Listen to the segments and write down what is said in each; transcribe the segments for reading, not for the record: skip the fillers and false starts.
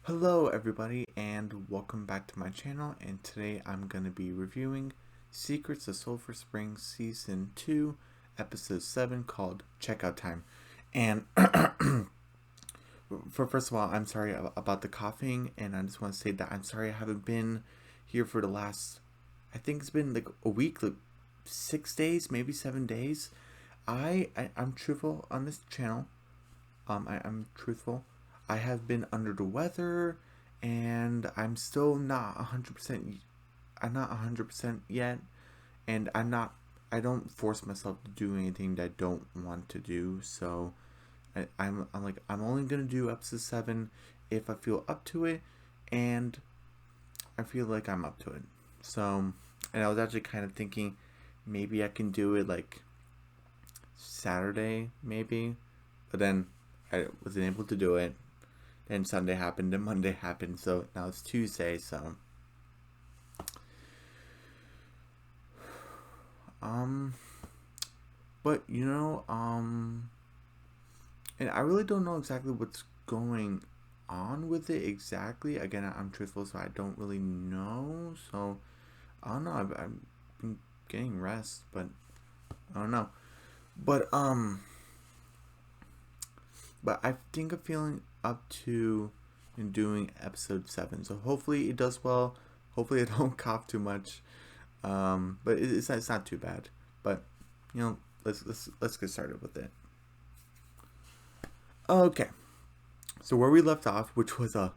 Hello everybody and welcome back to my channel, and today I'm going to be reviewing Secrets of Sulphur Springs Season 2 Episode 7 called Checkout Time. And first of all, I'm sorry about the coughing, and I just want to say that I'm sorry I haven't been here for the last, I think it's been like a week, like 6 days, maybe 7 days. I'm truthful on this channel. I'm truthful. I have been under the weather, and I'm still not 100%. I'm not 100% yet, and I don't force myself to do anything that I don't want to do. So I'm like, I'm only gonna do episode 7 if I feel up to it, and I feel like I'm up to it. So, and I was actually kind of thinking maybe I can do it like Saturday, maybe, but then I wasn't able to do it. Then Sunday happened and Monday happened, so now it's Tuesday. So, um, but and I really don't know exactly what's going on with it exactly. Again, I'm truthful, so I don't really know. So I don't know. I've been getting rest, but I don't know. But but I think I'm feeling up to doing episode 7. So hopefully it does well. Hopefully I don't cough too much. But it's not too bad. But let's get started with it. Okay. So where we left off, which was a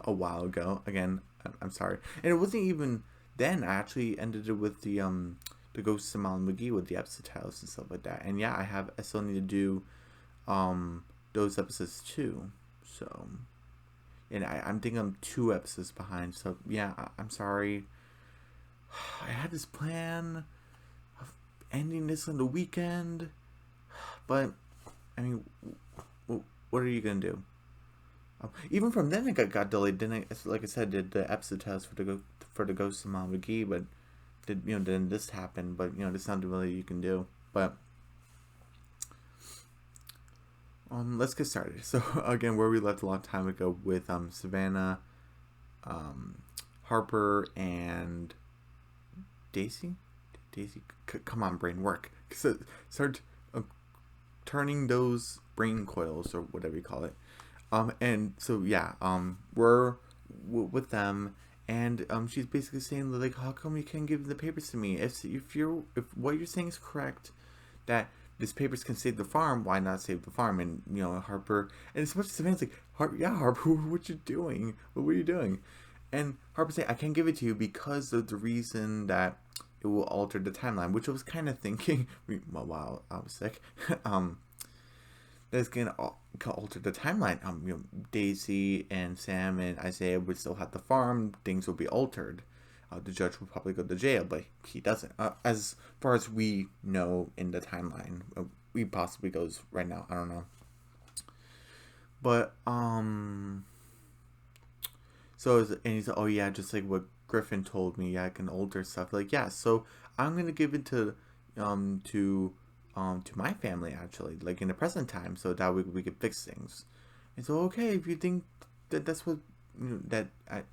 while ago. Again, I'm sorry, and it wasn't even then. I actually ended it with the Ghost of Malin McGee with the episode titles and stuff like that. And yeah, I still need to do those episodes too. So, and I'm thinking I'm 2 episodes behind. So yeah, I'm sorry. I had this plan of ending this on the weekend, but I mean, what are you gonna do? Even from then, it got delayed. Then, like I said, did the episode test for the Ghost of Mom McGee, but then this happened. But there's nothing really you can do. But let's get started. So again, where we left a long time ago with Savannah, Harper, and Daisy. Come on, brain, work. So start turning those brain coils or whatever you call it. And so yeah, we're with them, and she's basically saying like, how come you can't give the papers to me? If what you're saying is correct, that these papers can save the farm, why not save the farm? And Harper, and as much as Savannah's like, Harper, what you doing? What were you doing? And Harper saying, I can't give it to you because of the reason that it will alter the timeline, which I was kind of thinking while I was sick. That's gonna alter the timeline. Daisy and Sam and Isaiah would still have the farm. Things will be altered. The judge will probably go to jail, but he doesn't. As far as we know in the timeline, he possibly goes right now. I don't know. But so and he said, oh yeah, just like what Griffin told me, yeah, I can alter stuff. Like yeah, so I'm gonna give it to my family actually, like in the present time, so that we could fix things. And so okay, if you think that that's what that I,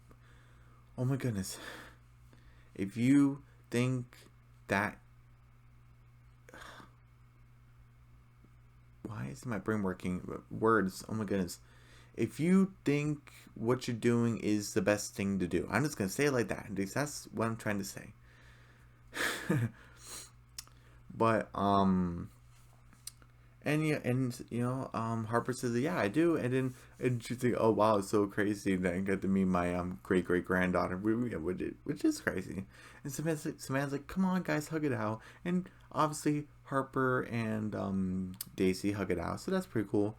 oh my goodness, if you think that, why is my brain working? Words, oh my goodness. If you think what you're doing is the best thing to do, I'm just gonna say it like that. That's what I'm trying to say. But and yeah, and Harper says, yeah, I do, and she's like, oh wow, it's so crazy that I get to meet my great granddaughter, which is crazy. And Samantha's like, come on guys, hug it out. And obviously Harper and Daisy hug it out, so that's pretty cool.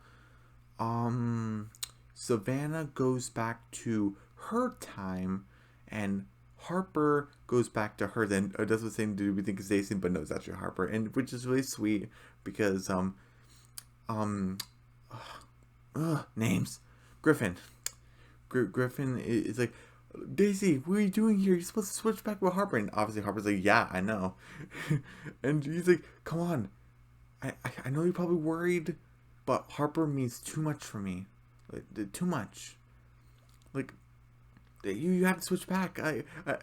Savannah goes back to her time, and Harper goes back to her. Then does the same dude we think is Daisy, but no, it's actually Harper, and which is really sweet because um names. Griffin. Griffin is like, Daisy, what are you doing here? You're supposed to switch back with Harper. And obviously Harper's like, yeah, I know. And he's like, come on. I know you're probably worried, but Harper means too much for me. Like, too much. Like, you have to switch back.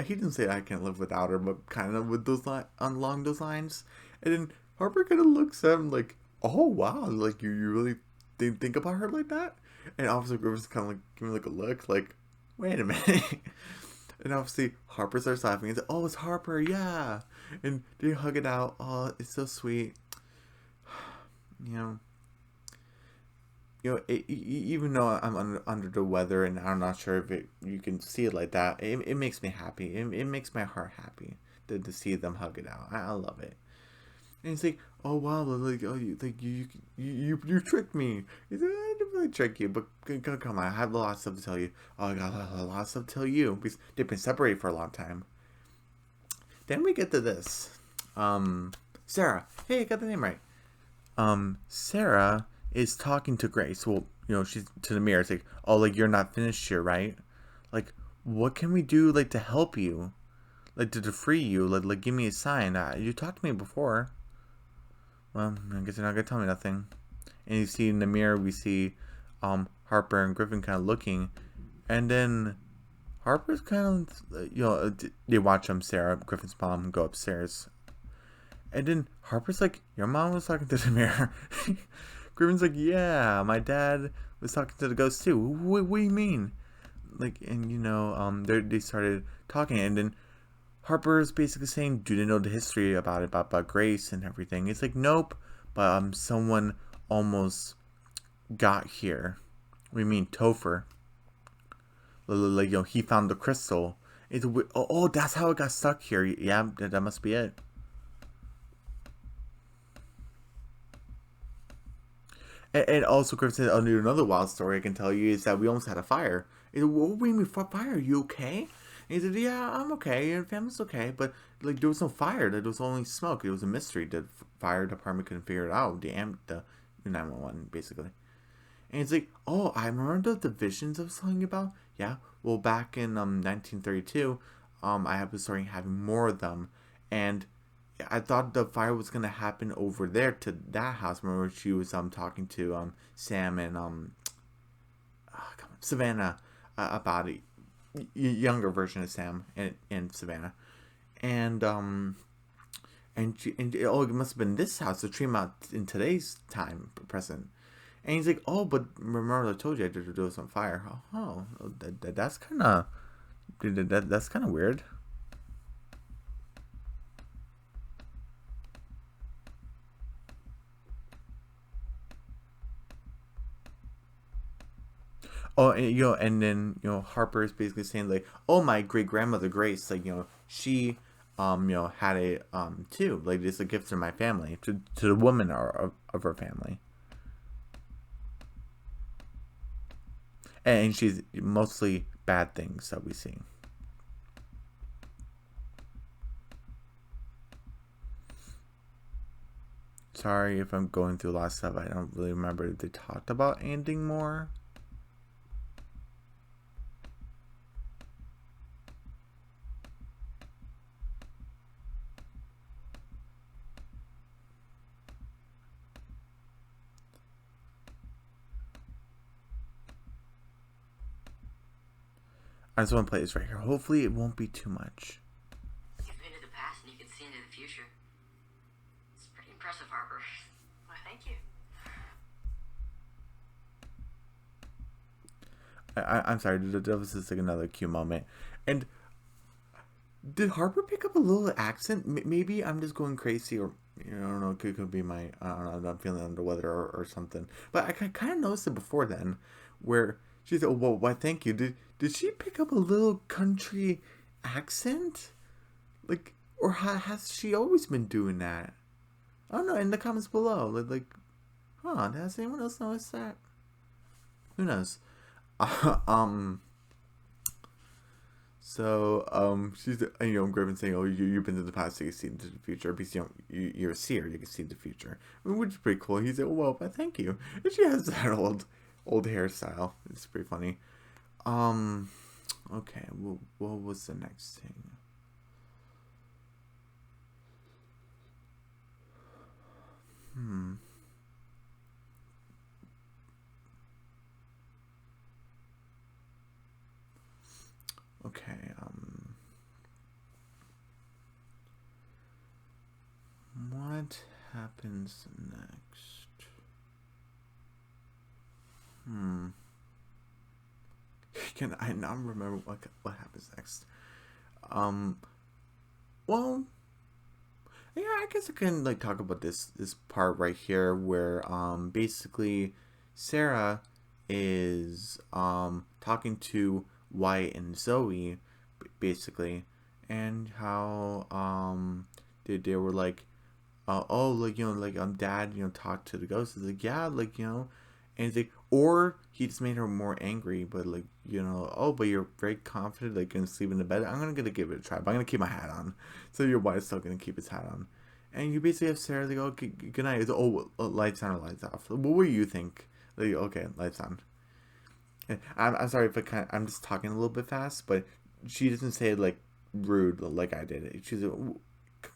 He didn't say I can't live without her, but kind of with those along those lines. And then Harper kind of looks at him like, oh wow, like you really think about her like that? And Officer Griffin's kind of like giving like a look, like, wait a minute. And obviously Harper starts laughing and says, oh, it's Harper, yeah. And they hug it out. Oh, it's so sweet. You know, even though I'm under the weather and I'm not sure if you can see it like that, it makes me happy. It makes my heart happy to see them hug it out. I love it. And he's like, oh wow, like, oh, you tricked me. He's like, I didn't really trick you, but come on, I have a lot of stuff to tell you. Oh, I got a lot of stuff to tell you because they've been separated for a long time. Then we get to this. Sarah. Hey, I got the name right. Sarah is talking to Grace. Well, she's to the mirror. It's like, oh, like, you're not finished here, right? Like, what can we do, like, to help you? Like, to free you? Like give me a sign. You talked to me before. Well, I guess you're not gonna tell me nothing. And you see in the mirror, we see, Harper and Griffin kind of looking. And then Harper's kind of, they watch Sarah, Griffin's mom, go upstairs. And then Harper's like, your mom was talking to the mirror. Griffin's like, yeah, my dad was talking to the ghost too. What do you mean? Like, and they started talking, and then Harper's basically saying, do they know the history about Grace and everything? It's like, nope, but someone almost got here. What do you mean, Topher? Like, he found the crystal. It's, oh, that's how it got stuck here. Yeah, that must be it. And also, Griff said, another wild story I can tell you is that we almost had a fire. He said, what do you mean fire? Are you okay? And he said, yeah, I'm okay. Your family's okay. But, like, there was no fire. There was only smoke. It was a mystery. The fire department couldn't figure it out. The 911, basically. And he's like, oh, I remember the visions I was telling you about. Yeah, well, back in 1932, I was starting having more of them. And I thought the fire was gonna happen over there to that house. Remember, she was talking to Sam and Savannah about a younger version of Sam and Savannah, and it must have been this house, the Tremont in today's time present. And he's like, oh, but remember I told you I did do some fire. Oh, that's kind of that's kind of weird. Oh, and then Harper is basically saying like, oh, my great grandmother Grace, like she, had a too, like it's a gift to my family, to the woman of her family, and she's mostly bad things that we see. Sorry if I'm going through a lot of stuff. I don't really remember if they talked about anything more. I just want to play this right here. Hopefully it won't be too much. You've been to the past and you can see into the future. It's pretty impressive, Harper. Why, thank you. I'm sorry, this is like another cute moment. And did Harper pick up a little accent? Maybe I'm just going crazy, or I don't know. It could be my I don't know. I'm feeling under the weather or something. But I kind of noticed it before then, where she said, "Oh, well, why? Thank you." Did she pick up a little country accent? Like, or has she always been doing that? I don't know. In the comments below, has anyone else noticed that? Who knows? um. So, she's, Griffin saying, oh, you've been to the past, so you can see into the future. Because, you're a seer, you can see the future. Which is pretty cool. He said, well, but thank you. And she has that old hairstyle. It's pretty funny. Okay, well, what was the next thing? Okay. What happens next? Can I not remember what happens next? Um. Well, yeah, I guess I can like talk about this part right here where basically Sarah is talking to Wyatt and Zoe basically, and how they were like oh, like, like, dad, talked to the ghost. It's like, yeah, like, and it's like, or he just made her more angry, but like, oh, but you're very confident, like, gonna sleep in the bed. I'm gonna give it a try, but I'm gonna keep my hat on. So your wife's still gonna keep his hat on. And you basically have Sarah, like, okay, good night. It's, oh, lights on or lights off. What would you think? Like, okay, lights on. And I'm sorry if I'm just talking a little bit fast, but she doesn't say it like rude like I did. She's like,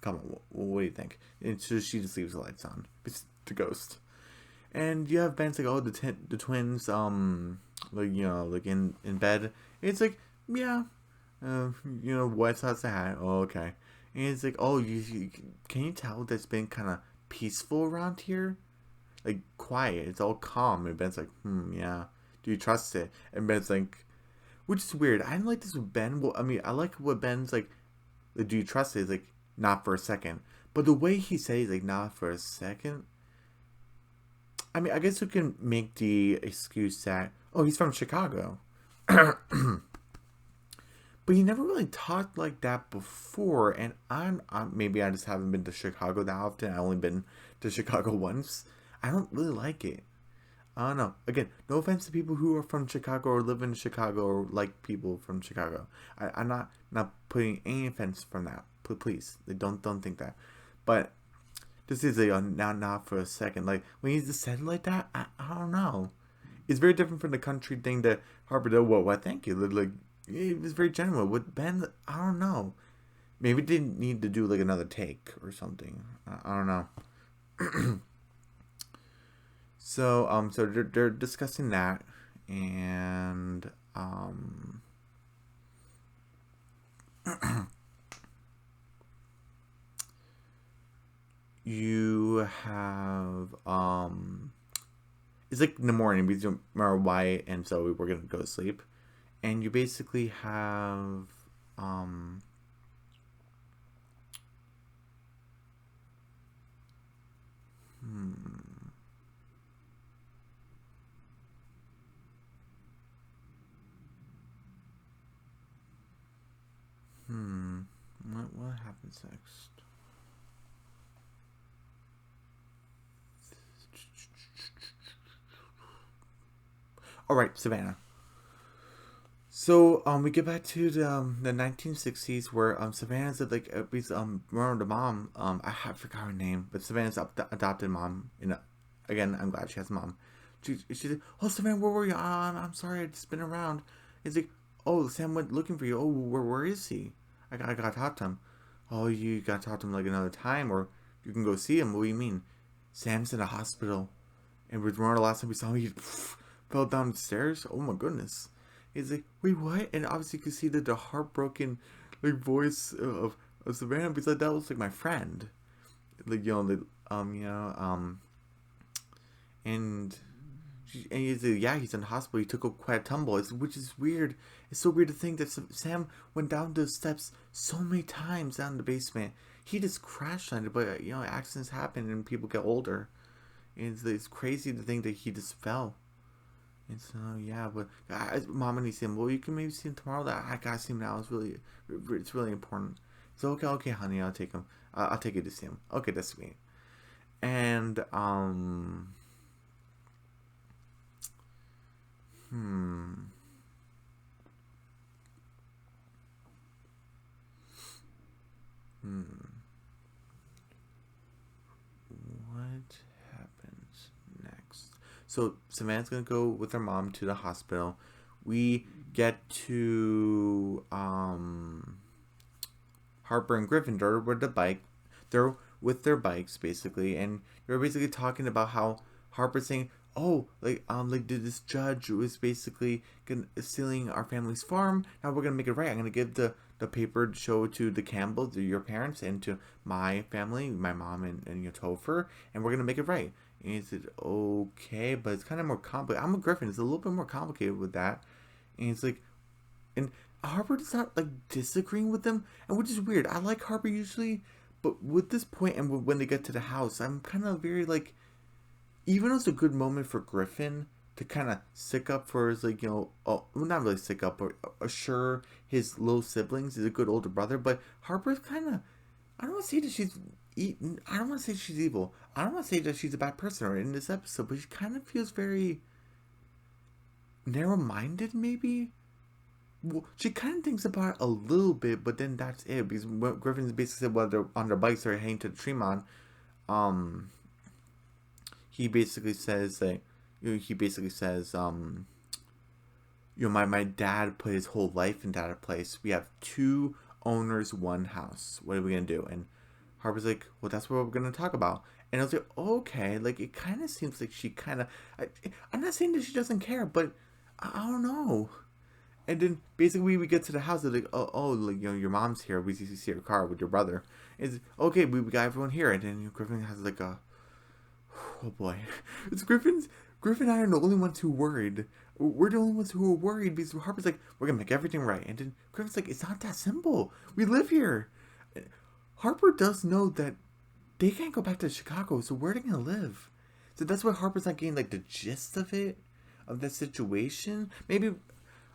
come on, what do you think? And so she just leaves the lights on. It's the ghost. And you have Ben's like, oh, the twins, like, like in bed. It's like, yeah, West has the hat. Oh, okay. And it's like, oh, can you tell that's been kind of peaceful around here? Like, quiet. It's all calm. And Ben's like, yeah. Do you trust it? And Ben's like, which is weird. I didn't like this with Ben. Well, I mean, I like what Ben's like, do you trust it? It's like, not for a second. But the way he says, like, not for a second, I mean, I guess we can make the excuse that, oh, he's from Chicago. But he never really talked like that before, and I'm maybe I just haven't been to Chicago that often. I've only been to Chicago once. I don't really like it. I don't know. Again, no offense to people who are from Chicago or live in Chicago or like people from Chicago. I'm not putting any offense from that. Please, don't think that. But this is a not for a second. Like when he just said it like that, I don't know. It's very different from the country thing that Harper did. Well, thank you. Like it was very genuine. With Ben, I don't know. Maybe they didn't need to do like another take or something. I don't know. So they're discussing that, and you have it's like in the morning because remember Wyatt and Zoe were gonna go to sleep, and you basically have what happens next? All right, Savannah. So we get back to the 1960s where Savannah's like remember the mom I forgot her name, but Savannah's adopted mom. Again, I'm glad she has a mom. She's like, oh, Savannah, where were you? I'm sorry, I just been around. It's like, oh, Sam went looking for you. Oh, where is he? I got to talk to him. Oh, you got to talk to him like another time, or you can go see him. What do you mean? Sam's in a hospital, and remember the last time we saw him, he fell down the stairs. Oh my goodness. He's like, wait, what? And obviously you could see the heartbroken like voice of Savannah because like, that was like my friend. Like, and he's like, yeah, he's in the hospital. He took quite a tumble, which is weird. It's so weird to think that Sam went down the steps so many times down the basement. He just crashed on it, but accidents happen and people get older. And it's crazy to think that he just fell. And so yeah, but Mom and he see him. Well, you can maybe see him tomorrow. That I gotta see him now. It's really important. So okay, honey, I'll take him. I'll take you to see him. Okay, that's sweet. And what happens next? So Savannah's gonna go with her mom to the hospital. We get to Harper and Griffin. They're with the bike. They're with their bikes basically, and they're basically talking about how Harper's saying, did this judge who is basically stealing our family's farm. Now we're gonna make it right. I'm gonna give the paper to show to the Campbells, to your parents, and to my family, my mom and your Topher, and we're gonna make it right. And he said, okay, but it's kind of more complicated. I'm a Griffin. It's a little bit more complicated with that. And he's like, and Harper does not like disagreeing with them, and which is weird. I like Harper usually, but with this point and when they get to the house, I'm kind of very like, even though it's a good moment for Griffin to kind of stick up for his like well, not really stick up, but assure his little siblings he's a good older brother. But Harper's kind of, I don't want to say that she's I don't want to say she's evil. I don't want to say that she's a bad person in this episode, but she kind of feels very narrow-minded, maybe. Well, she kind of thinks about it a little bit, but then that's it. Because Griffin's basically said, well, they're on their bikes, they're heading to the Tremont. He basically says that, my dad put his whole life into that place. We have 2 owners, 1 house. What are we gonna do? And Harper's like, well, that's what we're gonna talk about. And I was like, okay, like it kind of seems like she kind of. I'm not saying that she doesn't care, but I don't know. And then basically we get to the house. They're like, like your mom's here. We see your car with your brother. It's okay. We got everyone here. And then Griffin has like a, oh boy, it's Griffin and I are the only ones who worried. We're the only ones who are worried because Harper's like, we're gonna make everything right. And then Griffin's like, it's not that simple. We live here. Harper does know that they can't go back to Chicago. So where are they gonna live? So that's why Harper's not getting like the gist of it, of the situation. Maybe.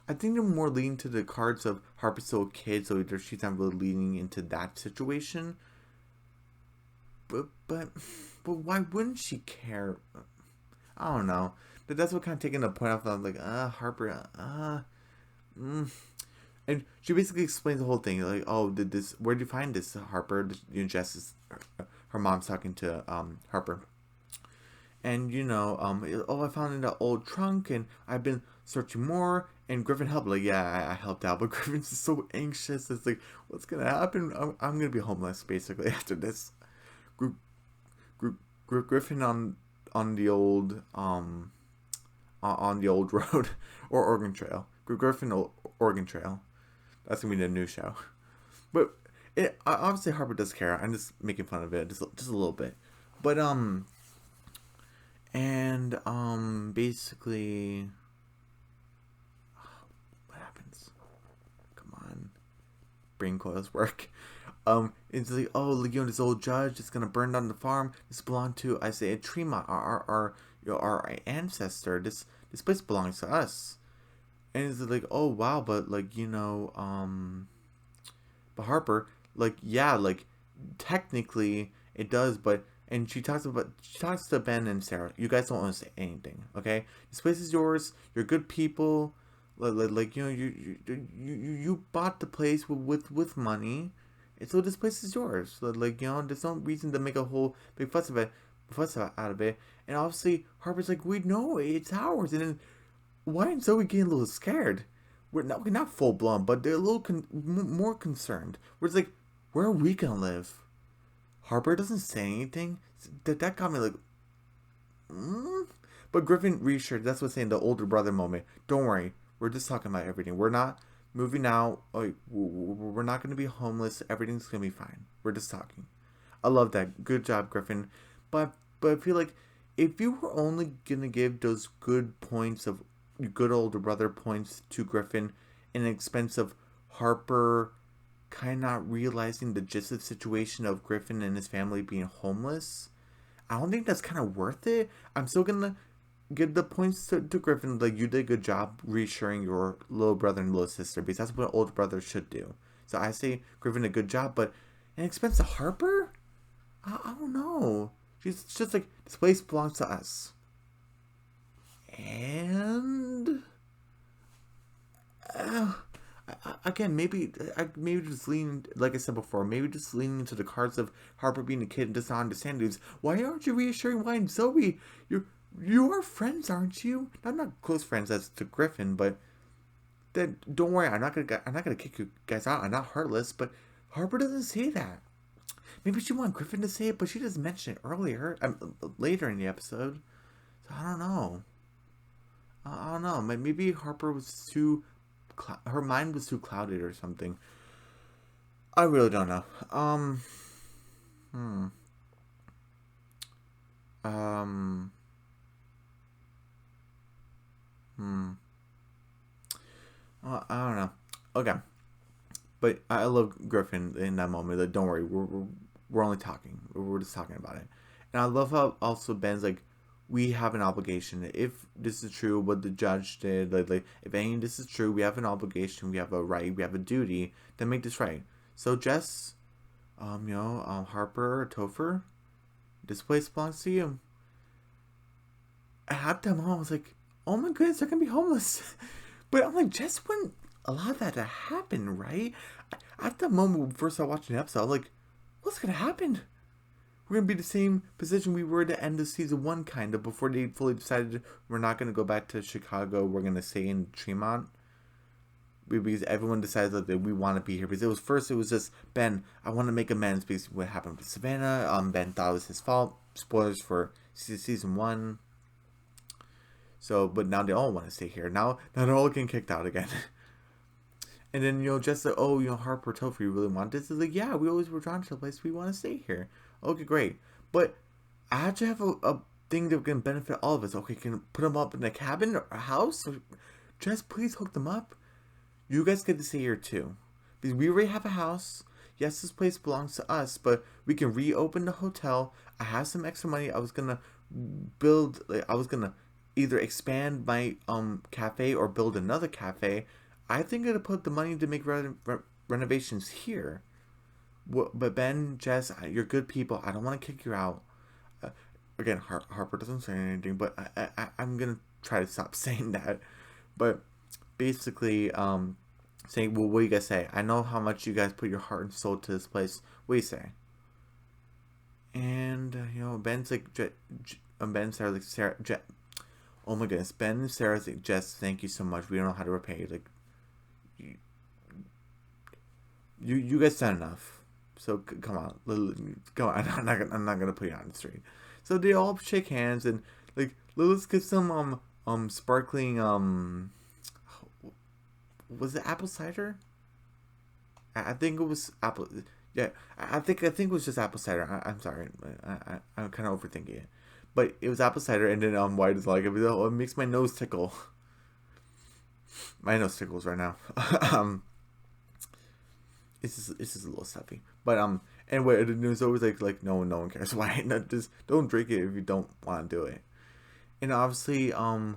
I think they're more leaning to the cards of Harper's still a kid, so she's not really leaning into that situation. But why wouldn't she care? I don't know. But that's what kind of taking the point off. I'm like, Harper, And she basically explains the whole thing. Like, where'd you find this, Harper? Jess is, her mom's talking to Harper. And, I found it in the old trunk, and I've been searching more, and Griffin helped. Like, yeah, I helped out, but Griffin's just so anxious. It's like, what's gonna happen? I'm gonna be homeless, basically, after this. Griffin on the old, on the old road, or Oregon Trail. Griffin Oregon Trail. That's gonna be the new show. But, obviously Harper does care. I'm just making fun of it, just a little bit. But, basically, what happens? Come on, brain coils work. It's like, this old judge is gonna burn down the farm. This belonged to, I say, a Tremont, our ancestor. This place belongs to us. And it's like, oh wow, but like, but Harper, like, yeah, like, technically it does, but. And she talks to Ben and Sarah. You guys don't want to say anything, okay? This place is yours. You're good people. Like you bought the place with money, and so this place is yours. There's no reason to make a whole big fuss out of it. And obviously Harper's like, we know it's ours. And then why and Zoe getting a little scared? We're not full blown, but they're a little more concerned. We're like, where are we gonna live? Harper doesn't say anything. That got me like, But Griffin reassured. That's what's saying the older brother moment. Don't worry. We're just talking about everything. We're not moving out. We're not going to be homeless. Everything's going to be fine. We're just talking. I love that. Good job, Griffin. But I feel like if you were only going to give those good points of good older brother points to Griffin in the expense of Harper kind of not realizing the gist of the situation of Griffin and his family being homeless, I don't think that's kind of worth it. I'm still gonna give the points to Griffin. Like, you did a good job reassuring your little brother and little sister, because that's what an older brother should do. So I say Griffin a good job, but in expense of Harper, I don't know. She's just like, this place belongs to us. And again, maybe just leaning, like I said before, maybe just leaning into the cards of Harper being a kid and just not understanding. Why aren't you reassuring Wyatt and Zoe? You are friends, aren't you? I'm not close friends as to Griffin, but then don't worry, I'm not gonna kick you guys out. I'm not heartless, but Harper doesn't say that. Maybe she wanted Griffin to say it, but she doesn't mention it later in the episode. So I don't know. I don't know. Maybe Harper was too. Her mind was too clouded or something. I really don't know. Hmm. Um. Hmm. I don't know. Okay. But I love Griffin in that moment. Like, don't worry, we're only talking. We're just talking about it. And I love how also Ben's like, we have an obligation. If this is true, what the judge did, like if any of this is true, we have an obligation. We have a right. We have a duty to make this right. So Jess, Harper, Topher, this place belongs to you. At that moment, I was like, oh my goodness, they're gonna be homeless. But I'm like, Jess wouldn't allow that to happen, right? At that moment, when we first started watching the episode, I was like, what's gonna happen? We're gonna be the same position we were at the end of season one, kind of, before they fully decided we're not gonna go back to Chicago. We're gonna stay in Tremont. Because everyone decided that we want to be here. Because it was just Ben. I want to make amends because what happened with Savannah. Ben thought it was his fault. Spoilers for season one. So, but now they all want to stay here. Now they're all getting kicked out again. And then, just like, Harper, Topher, you really want this? It's like, yeah, we always were drawn to the place. We want to stay here. Okay, great. But I have to have a thing that can benefit all of us. Okay, can put them up in a cabin or a house? Or just please hook them up. You guys get to stay here too. Because we already have a house. Yes, this place belongs to us, but we can reopen the hotel. I have some extra money. I was going to either expand my cafe or build another cafe. I think I'd put the money to make renovations here. But Ben, Jess, you're good people. I don't want to kick you out. Again, Harper doesn't say anything, but I'm going to try to stop saying that. But basically, saying, well, what do you guys say? I know how much you guys put your heart and soul to this place. What do you say? And, Ben's like, Ben, Sarah's like, Sarah, oh my goodness, Ben and Sarah's like, Jess, thank you so much. We don't know how to repay you. Like, you guys done enough. So come on, come on. I'm not gonna put you on the street. So they all shake hands and like let's get some sparkling was it apple cider? I think it was apple. Yeah, I think it was just apple cider. I'm sorry, I'm kind of overthinking it, but it was apple cider, and then White is like, it makes my nose tickle. My nose tickles right now. It's just a little stuffy, but anyway, it was always like no one cares why. Not just don't drink it if you don't want to do it, and obviously I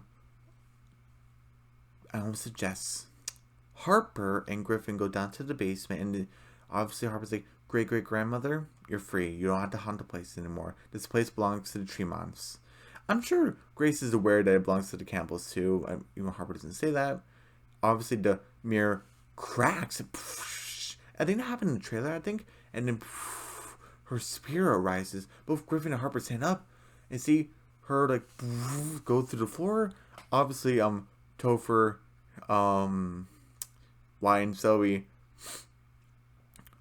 almost suggest Harper and Griffin go down to the basement, and obviously Harper's like, great grandmother, you're free. You don't have to haunt the place anymore. This place belongs to the Tremonts. I'm sure Grace is aware that it belongs to the Campbells too. Even Harper doesn't say that. Obviously, the mirror cracks. I think that happened in the trailer, and then her spirit rises. Both Griffin and Harper stand up and see her like go through the floor. Obviously, Topher, Wyatt and Zoe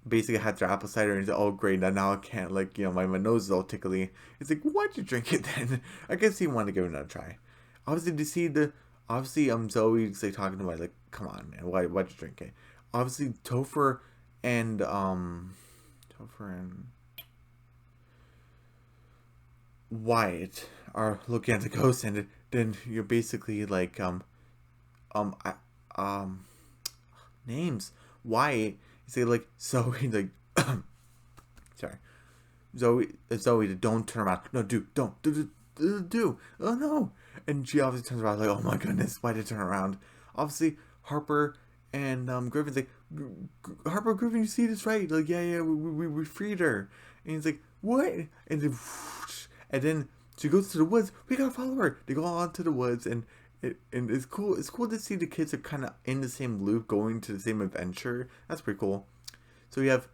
basically had their apple cider and he's like, oh great, now I can't, my nose is all tickly. It's like, why'd you drink it then? I guess he wanted to give it another try. Obviously, to see Zoe's like talking to me like, come on man, why'd you drink it? Obviously Topher and Wyatt are looking at the ghost, and then you're basically like names. Wyatt is like Zoe, like sorry, Zoe, don't turn around. No, do. Oh no! And she obviously turns around like, oh my goodness, why did it turn around? Obviously Harper and Griffin's like, Harper, Griffin, you see this right? Like, yeah, we freed her. And he's like, what? And then she goes to the woods. We gotta follow her. They go on to the woods, and it's cool. It's cool to see the kids are kind of in the same loop, going to the same adventure. That's pretty cool. So we have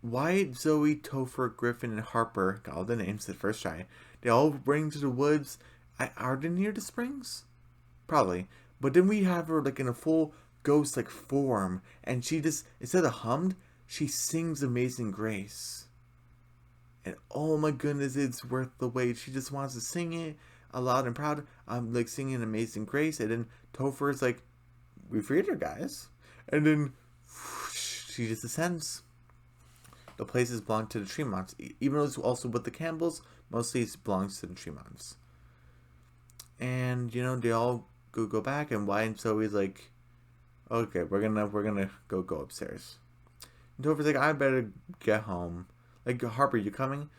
Wyatt, Zoe, Topher, Griffin, and Harper. Got all the names the first try. They all bring to the woods. Are they near the springs? Probably. But then we have her like in a full ghost like form, and she just, instead of hummed, she sings Amazing Grace. And oh my goodness, it's worth the wait. She just wants to sing it. loud and proud, like singing Amazing Grace, and then Topher is like, "We freed her, guys," and then she just ascends. The places belong to the Tremonts, even though it's also with the Campbells. Mostly it belongs to the Tremonts. And they all go back, and Wyatt and Zoe's like, "Okay, we're gonna go upstairs." And Topher's like, "I better get home." Like, "Harper, you coming?"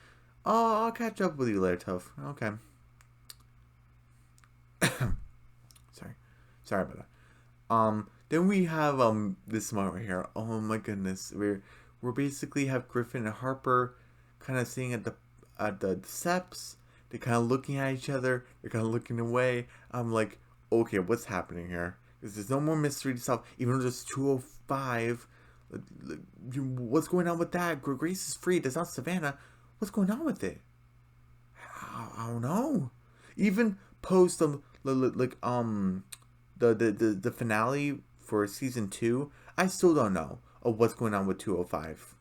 "Oh, I'll catch up with you later, Toph." "Okay." Sorry about that. Then we have this moment right here. Oh my goodness, we're basically have Griffin and Harper kind of sitting at the steps. They're kind of looking at each other. They're kind of looking away. I'm like, okay, what's happening here? Because there's no more mystery to solve. Even though there's 205, what's going on with that? Grace is free. That's not Savannah. What's going on with it? I don't know. Even post the finale for season 2, I still don't know of what's going on with 205.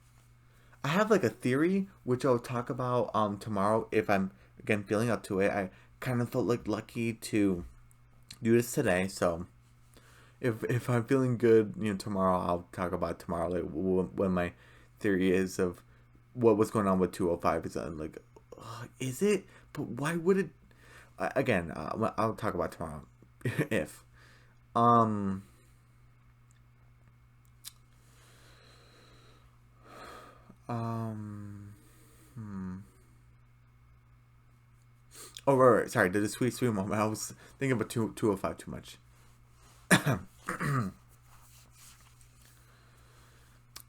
I have like a theory which I'll talk about tomorrow if I'm again feeling up to it. I kind of felt like lucky to do this today, so if I'm feeling good, tomorrow I'll talk about tomorrow, like when my theory is of what was going on with 205 is like, is it? But why would it? Again, I'll talk about tomorrow if um. Oh, right. Sorry, the sweet moment. I was thinking about 205 too much.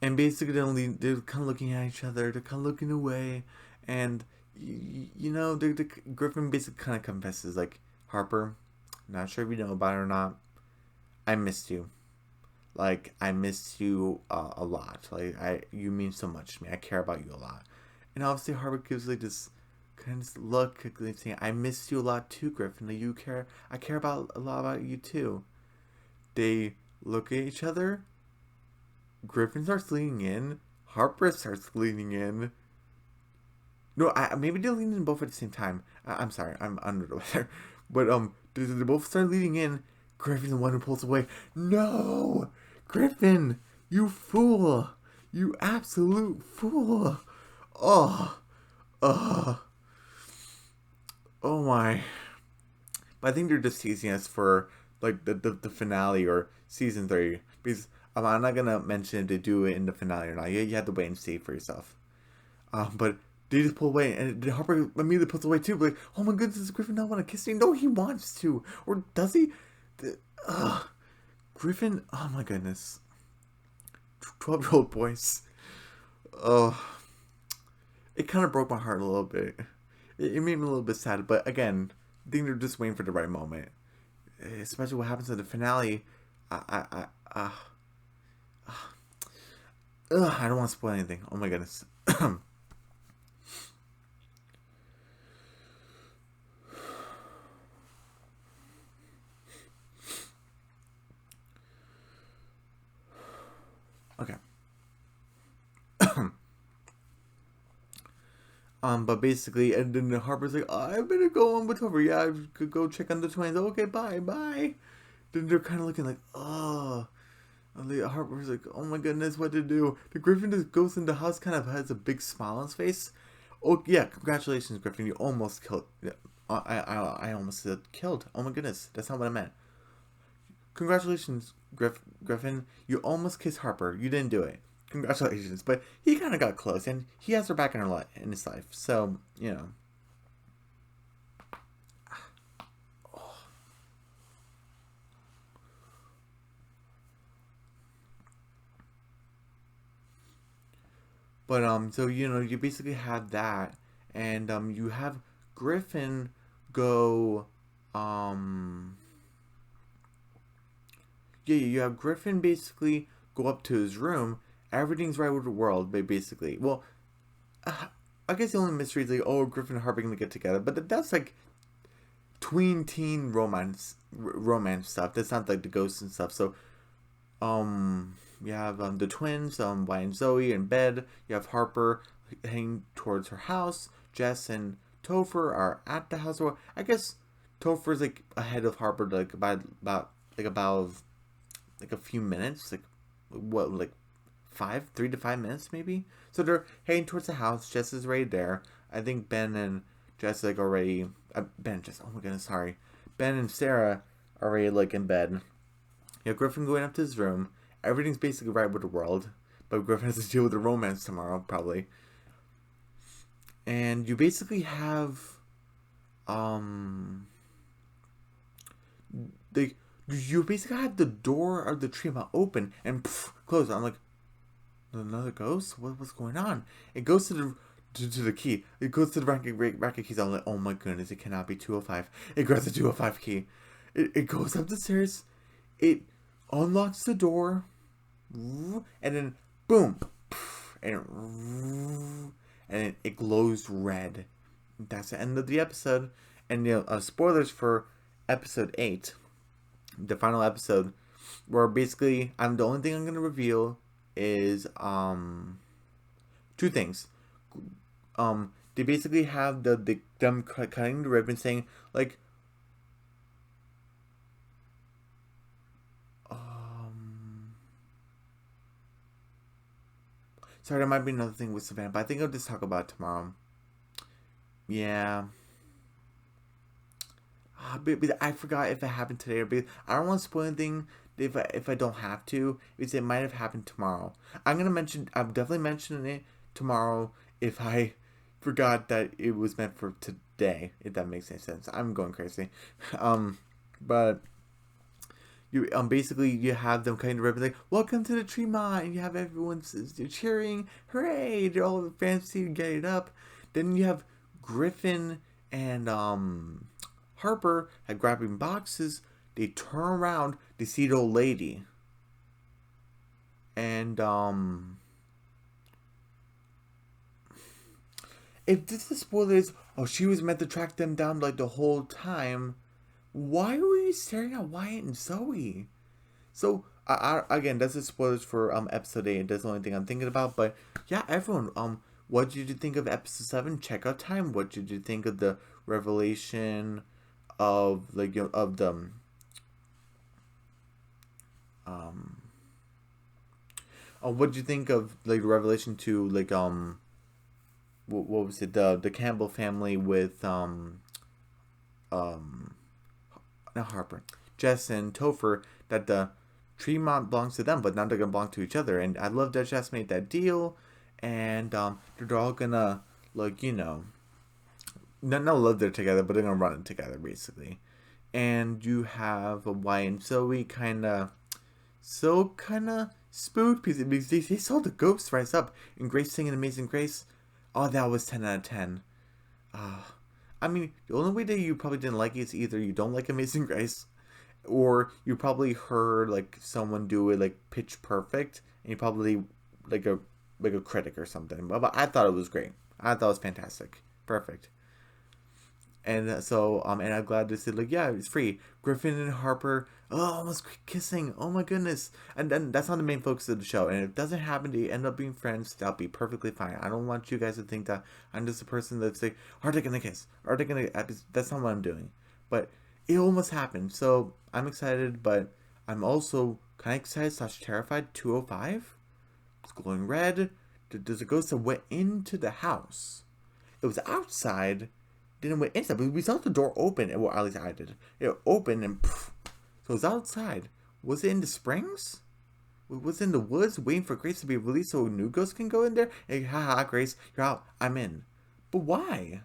And basically, they're kind of looking at each other. They're kind of looking away. And, Griffin basically kind of confesses, like, "Harper, not sure if you know about it or not. I missed you. Like, I missed you a lot. Like, you mean so much to me. I care about you a lot." And obviously, Harper gives, like, this kind of look, like, saying, "I missed you a lot too, Griffin. Like, I care about a lot about you too." They look at each other. Griffin starts leaning in. Harper starts leaning in. No, maybe they're leaning in both at the same time. I'm sorry, I'm under the weather. But they both start leaning in. Griffin's the one who pulls away. "No, Griffin, you fool! You absolute fool! Oh, oh, oh my!" But I think they're just teasing us for like the finale or season 3, because I'm not gonna mention if they do it in the finale or not. You have to wait and see for yourself. But they just pull away, and Harper immediately pulls away too. Like, "Oh my goodness, does Griffin not want to kiss me?" No, he wants to, or does he? Griffin. Oh my goodness, 12-year-old boys. Oh, it kind of broke my heart a little bit. It made me a little bit sad, but again, I think they're just waiting for the right moment. Especially what happens in the finale. I don't want to spoil anything. Oh my goodness. Okay. But basically, and then Harper's like, "I better go on with Topher. Yeah, I could go check on the twins. Okay, bye. Then they're kind of looking like, oh. And Harper's like, "Oh my goodness, what to do?" The Griffin just goes in the house, kind of has a big smile on his face. "Oh yeah, congratulations, Griffin. You almost killed. Yeah, I almost said killed. Oh my goodness, that's not what I meant. Congratulations, Griffin. You almost kissed Harper. You didn't do it. Congratulations." But he kind of got close, and he has her back in his life. So But so you basically have that, and you have Griffin go yeah, you have Griffin basically go up to his room. Everything's right with the world, but basically, well, I guess the only mystery is like, oh, Griffin and Harper gonna get together, but that's like tween teen romance stuff. That's not like the ghosts and stuff. So you have the twins, Wyatt and Zoe in bed. You have Harper heading towards her house. Jess and Topher are at the house. Or I guess Topher's like ahead of Harper like by about like a few minutes, like what, like 3 to 5 minutes maybe. So they're heading towards the house. Jess is right there. I think Ben and Jess like already. Ben Jess. Oh my goodness, sorry. Ben and Sarah are already like in bed. You know, Griffin going up to his room. Everything's basically right with the world, but Griffin has to deal with the romance tomorrow probably. And you basically have the you basically have the door of the tree open and closed. I'm like, another ghost? What's going on? It goes to the key. It goes to the racket keys. I'm like, oh my goodness, it cannot be 205. It grabs the 205 key. It goes up the stairs. It unlocks the door, and then boom, and it glows red. That's the end of the episode. And spoilers for episode 8, the final episode, where basically the only thing I'm gonna reveal is two things. They basically have them cutting the ribbon, saying like sorry, there might be another thing with Savannah, but I think I'll just talk about it tomorrow. Yeah. But I forgot if it happened today or I don't want to spoil anything if I don't have to, because it might have happened tomorrow. I'm definitely mentioning it tomorrow if I forgot that it was meant for today, if that makes any sense. I'm going crazy. But you basically you have them kind of ribbon like, welcome to the Tremont, and you have everyone cheering, hooray, they're all fancy getting up. Then you have Griffin and Harper at grabbing boxes. They turn around, they see the old lady. And if this is spoilers, she was meant to track them down like the whole time. Why were you staring at Wyatt and Zoe? So again, that's the spoilers for episode 8. That's the only thing I'm thinking about. But yeah, everyone, what did you think of episode 7? Checkout time. What did you think of the revelation of of the what did you think of like the revelation to what was it, the Campbell family with not Harper, Jess and Topher, that the Tremont belongs to them, but now they're gonna belong to each other. And I love that Jess made that deal, and they're all gonna not live there together, but they're gonna run it together basically. And you have Wyatt and Zoe kind of spooked because they saw the ghost rise up and Grace singing Amazing Grace. Oh, that was 10 out of 10. I mean, the only way that you probably didn't like it is either you don't like Amazing Grace, or you probably heard like someone do it like pitch perfect, and you probably like a critic or something. But I thought it was great. I thought it was fantastic, perfect. And so and I'm glad to see yeah, it's free. Griffin and Harper, almost kissing. Oh my goodness. And then that's not the main focus of the show. And if it doesn't happen, they end up being friends, that'll be perfectly fine. I don't want you guys to think that I'm just a person that's like, are they gonna kiss? Are they gonna? That's not what I'm doing. But it almost happened. So I'm excited, but I'm also kind of excited / terrified. 205. It's glowing red. There's a ghost that went into the house. It was outside. Didn't went inside, but we saw the door open. Well, at least I did. It opened and so it was outside. Was it in the Springs? Was it in the woods waiting for Grace to be released so a new ghost can go in there? Hey, haha, Grace, you're out. I'm in. But why?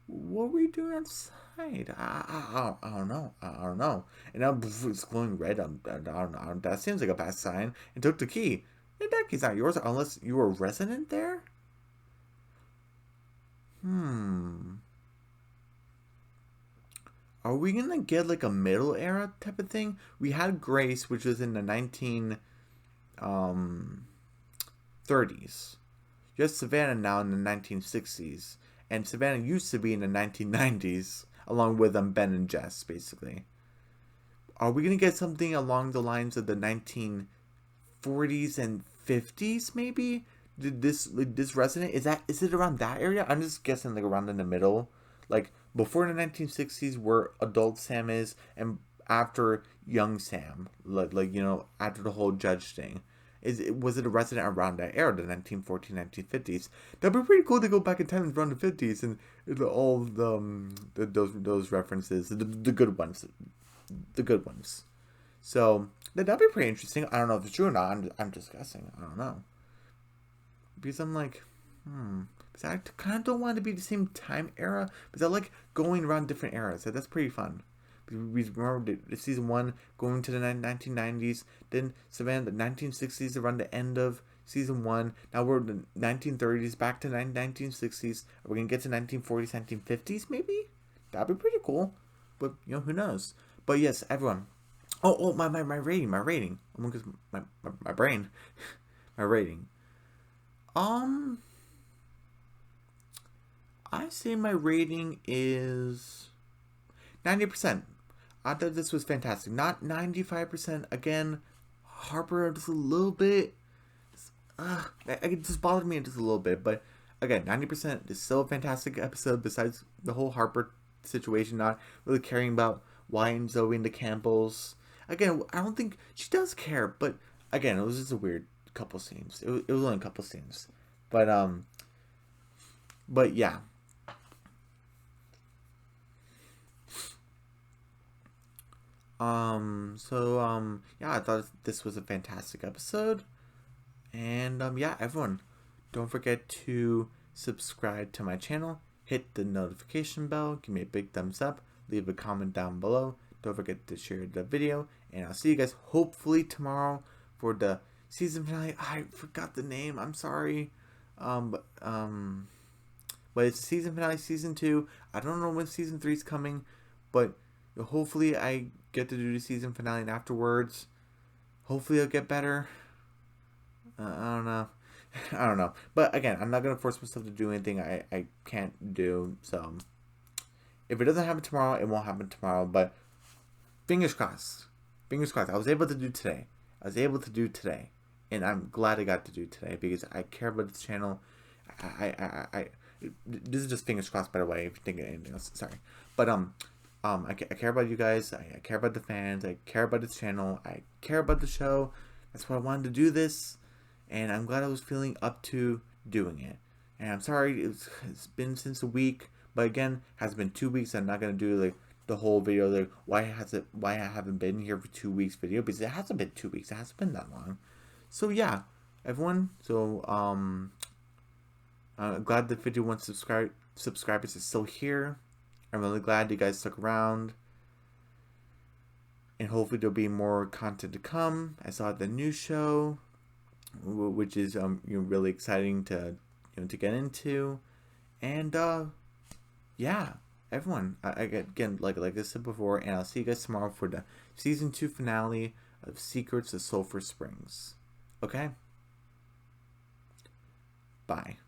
What were you doing outside? I don't know. I don't know. And now it's glowing red. I don't know. That seems like a bad sign. And took the key. And that key's not yours unless you were a resident there? Are we gonna get like a middle era type of thing? We had Grace, which was in the 1930s. You have Savannah now in the 1960s, and Savannah used to be in the 1990s, along with Ben and Jess, basically. Are we gonna get something along the lines of the 1940s and 50s, maybe? Did this resident, is it around that area? I'm just guessing like around in the middle, like before the 1960s where adult Sam is, and after young Sam, like after the whole Judge thing. Was it a resident around that era, the 1940s, 1950s? That'd be pretty cool to go back in time around the 50s and all those references, the good ones, the good ones. So that'd be pretty interesting. I don't know if it's true or not. I'm just guessing. I don't know, because I'm like, because I kind of don't want it to be the same time era, because I like going around different eras. So that's pretty fun. We remember the season 1 going to the 1990s, then Savannah, the 1960s around the end of season 1. Now we're in the 1930s, back to 1960s. We're going to get to 1940s, 1950s maybe? That'd be pretty cool. But, who knows? But yes, everyone. Oh, my rating. Oh my goodness, my brain. My rating. I say my rating is 90%. I thought this was fantastic. Not 95%. Again, Harper just a little bit. It just bothered me just a little bit. But again, 90% is still a fantastic episode. Besides the whole Harper situation, not really caring about Wyatt and Zoe and the Campbells. Again, I don't think she does care. But again, it was just a weird couple scenes. It was only a couple scenes. But yeah. Yeah, I thought this was a fantastic episode. And, yeah, everyone, don't forget to subscribe to my channel, hit the notification bell, give me a big thumbs up, leave a comment down below. Don't forget to share the video, and I'll see you guys hopefully tomorrow for the season finale. I forgot the name, I'm sorry. But it's season finale, season 2. I don't know when season 3 is coming, but hopefully I get to do the season finale, and afterwards, hopefully I'll get better. I don't know. I don't know. But again, I'm not going to force myself to do anything I can't do. So, if it doesn't happen tomorrow, it won't happen tomorrow. But, fingers crossed. Fingers crossed. I was able to do today. And I'm glad I got to do today, because I care about this channel. This is just fingers crossed, by the way, if you're thinking anything else. Sorry. But, I care about you guys. I care about the fans. I care about this channel. I care about the show. That's why I wanted to do this. And I'm glad I was feeling up to doing it. And I'm sorry it's been since a week. But again, it has been 2 weeks. I'm not going to do like the whole video. Like why I haven't been here for 2 weeks video. Because it hasn't been 2 weeks. It hasn't been that long. So yeah, everyone. So I'm glad the 51 subscribers is still here. I'm really glad you guys stuck around, and hopefully there'll be more content to come. I saw the new show, which is really exciting to to get into, and yeah, everyone. Again, like I said before, and I'll see you guys tomorrow for the season 2 finale of Secrets of Sulphur Springs. Okay, bye.